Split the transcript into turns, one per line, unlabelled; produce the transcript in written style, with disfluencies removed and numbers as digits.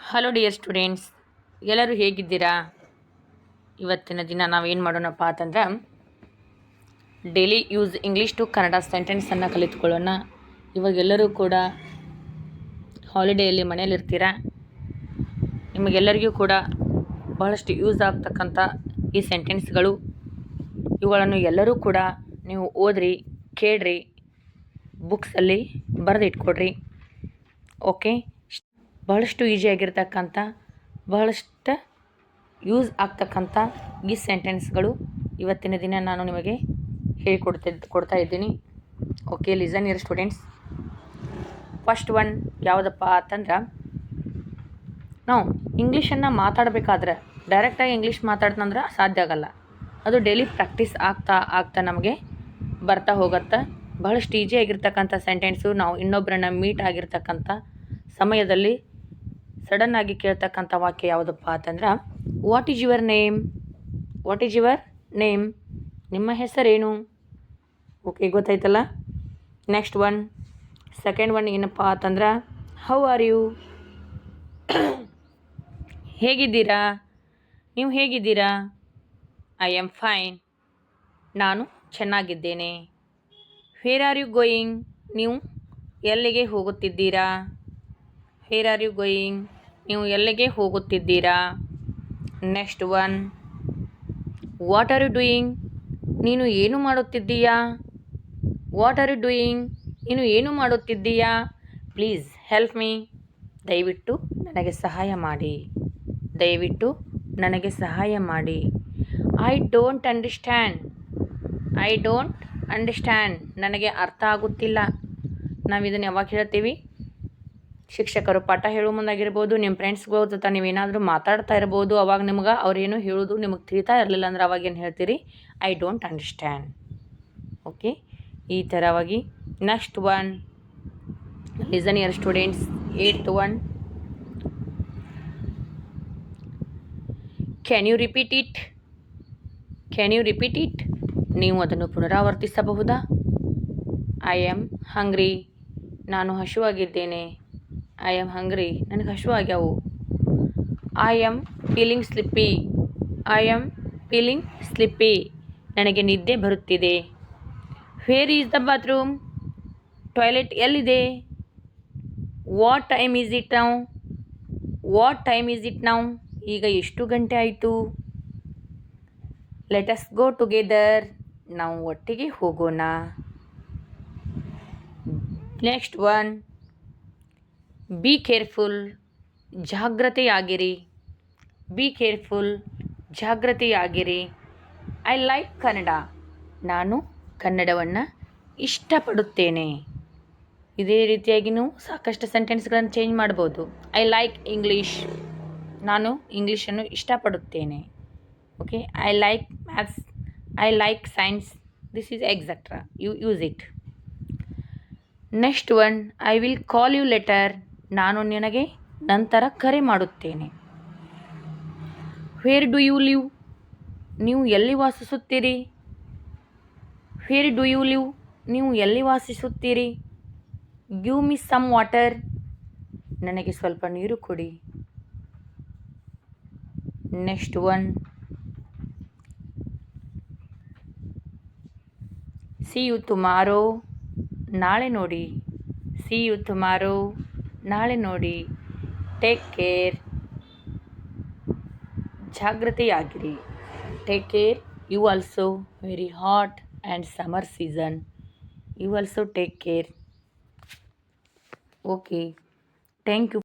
Hello dear students, ಎಲ್ಲರೂ ಹೇಗಿದ್ದೀರಾ? ಇವತ್ತಿನ ದಿನ ನಾವೇನು ಮಾಡೋಣಪ್ಪ ಅಂತಂದ್ರೆ daily use English to Kannada ಸೆಂಟೆನ್ಸನ್ನು ಕಲಿತ್ಕೊಳ್ಳೋಣ. ಇವಾಗೆಲ್ಲರೂ ಕೂಡ ಹಾಲಿಡೇಯಲ್ಲಿ ಮನೇಲಿರ್ತೀರಾ. ನಿಮಗೆಲ್ಲರಿಗೂ ಕೂಡ ಬಹಳಷ್ಟು ಯೂಸ್ ಆಗ್ತಕ್ಕಂಥ ಈ ಸೆಂಟೆನ್ಸ್ಗಳು, ಇವುಗಳನ್ನು ಎಲ್ಲರೂ ಕೂಡ ನೀವು ಓದ್ರಿ, ಕೇಳ್ರಿ, ಬುಕ್ಸಲ್ಲಿ ಬರೆದಿಟ್ಕೊಡ್ರಿ. ಓಕೆ, ಬಹಳಷ್ಟು ಈಸಿಯಾಗಿರ್ತಕ್ಕಂಥ, ಬಹಳಷ್ಟು ಯೂಸ್ ಆಗ್ತಕ್ಕಂಥ ಈ ಸೆಂಟೆನ್ಸ್ಗಳು ಇವತ್ತಿನ ದಿನ ನಾನು ನಿಮಗೆ ಕೊಡ್ತಾ ಇದ್ದೀನಿ. Okay, listen your students. First one ಯಾವುದಪ್ಪ ಅಂತಂದ್ರೆ, ನಾವು ಇಂಗ್ಲೀಷನ್ನು ಮಾತಾಡಬೇಕಾದ್ರೆ ಡೈರೆಕ್ಟಾಗಿ ಇಂಗ್ಲೀಷ್ ಮಾತಾಡ್ತಂದ್ರೆ ಸಾಧ್ಯ ಆಗಲ್ಲ. ಅದು ಡೈಲಿ ಪ್ರಾಕ್ಟೀಸ್ ಆಗ್ತಾ ನಮಗೆ ಬರ್ತಾ ಹೋಗುತ್ತೆ. ಬಹಳಷ್ಟು ಈಸಿಯಾಗಿರ್ತಕ್ಕಂಥ ಸೆಂಟೆನ್ಸು. ನಾವು ಇನ್ನೊಬ್ಬರನ್ನ ಮೀಟ್ ಆಗಿರ್ತಕ್ಕಂಥ ಸಮಯದಲ್ಲಿ ಸಡನ್ನಾಗಿ ಕೇಳ್ತಕ್ಕಂಥ ವಾಕ್ಯ ಯಾವುದಪ್ಪ ಅಂತಂದ್ರೆ, what is your name? What is your name? ನಿಮ್ಮ ಹೆಸರೇನು? ಓಕೆ, ಗೊತ್ತಾಯ್ತಲ್ಲ. ನೆಕ್ಸ್ಟ್ ಒನ್, ಸೆಕೆಂಡ್ ಒನ್ ಏನಪ್ಪ ಅಂತಂದ್ರೆ, ಹೌ ಆರ್ ಯು? ಹೇಗಿದ್ದೀರಾ? ನೀವು ಹೇಗಿದ್ದೀರಾ? I am fine. ನಾನು ಚೆನ್ನಾಗಿದ್ದೇನೆ. Where are you going? ನೀವು ಎಲ್ಲಿಗೆ ಹೋಗುತ್ತಿದ್ದೀರಾ? Where are you going? ನೀವು ಎಲ್ಲಿಗೆ ಹೋಗುತ್ತಿದ್ದೀರಾ? Next one, what are you doing? ನೀನು ಏನು ಮಾಡುತ್ತಿದ್ದೀಯಾ? What are you doing? ನೀನು ಏನು ಮಾಡುತ್ತಿದ್ದೀಯಾ? Please help me. ದಯವಿಟ್ಟು ನನಗೆ ಸಹಾಯ ಮಾಡಿ. ದಯವಿಟ್ಟು ನನಗೆ ಸಹಾಯ ಮಾಡಿ. I don't understand. I don't understand. ನನಗೆ ಅರ್ಥ ಆಗುತ್ತಿಲ್ಲ. ನಾವು ಇದನ್ನು ಯಾವಾಗ ಹೇಳ್ತೀವಿ? ಶಿಕ್ಷಕರು ಪಾಠ ಹೇಳೋ ಮುಂದಾಗಿರ್ಬೋದು, ನಿಮ್ಮ ಫ್ರೆಂಡ್ಸ್ಗಳ ಜೊತೆ ನೀವೇನಾದರೂ ಮಾತಾಡ್ತಾ ಇರ್ಬೋದು. ಅವಾಗ ನಿಮ್ಗೆ ಅವ್ರೇನು ಹೇಳೋದು ನಿಮಗೆ ತಿಳಿತಾ ಇರಲಿಲ್ಲ ಅಂದ್ರೆ ಅವಾಗೇನು ಹೇಳ್ತೀರಿ? I don't understand. ಓಕೆ, ಈ ಥರವಾಗಿ. Next one, listen your students. 8th one, can you repeat it? Can you repeat it? ನೀವು ಅದನ್ನು ಪುನರಾವರ್ತಿಸಬಹುದಾ? ಐ ಆಮ್ ಹಂಗ್ರಿ. ನಾನು ಹಸಿವಾಗಿದ್ದೇನೆ. I am hungry. ನನಗೆ ಹಸಿವಾಗ್ಯಾವು. I am feeling sleepy. I am feeling sleepy. ನನಗೆ ನಿದ್ದೆ ಬರುತ್ತಿದೆ. Where is the bathroom? Toilet ಎಲ್ಲಿದೆ? What time is it now? What time is it now? ಈಗ ಎಷ್ಟು ಗಂಟೆ ಆಯಿತು? Let us go together. ನಾವು ಒಟ್ಟಿಗೆ ಹೋಗೋಣ. Next one, be careful. ಜಾಗ್ರತೆಯಾಗಿರಿ. Be careful. ಜಾಗ್ರತೆಯಾಗಿರಿ. I like Kannada. ನಾನು ಕನ್ನಡವನ್ನು ಇಷ್ಟಪಡುತ್ತೇನೆ. ಇದೇ ರೀತಿಯಾಗಿ ನೀವು ಸಾಕಷ್ಟು ಸೆಂಟೆನ್ಸ್ಗಳನ್ನು ಚೇಂಜ್ ಮಾಡ್ಬೋದು. I like English. ನಾನು ಇಂಗ್ಲೀಷನ್ನು ಇಷ್ಟಪಡುತ್ತೇನೆ. Okay, I like maths. I like science. This is etcetera. You use it. Next one, I will call you later. ನಾನು ನಿನಗೆ ನಂತರ ಕರೆ ಮಾಡುತ್ತೇನೆ. Where do you live? ನೀವು ಎಲ್ಲಿ ವಾಸಿಸುತ್ತೀರಿ? Where do you live? ನೀವು ಎಲ್ಲಿ ವಾಸಿಸುತ್ತೀರಿ? Give me some water. ನನಗೆ ಸ್ವಲ್ಪ ನೀರು ಕೊಡಿ. Next one, see you tomorrow. ನಾಳೆ ನೋಡಿ. See you tomorrow. ನಾಳೆ ನೋಡಿ. Take care. ಜಾಗ್ರತೆಯಾಗಿರಿ. Take care. You also. Very hot and summer season. You also take care. Okay, thank you.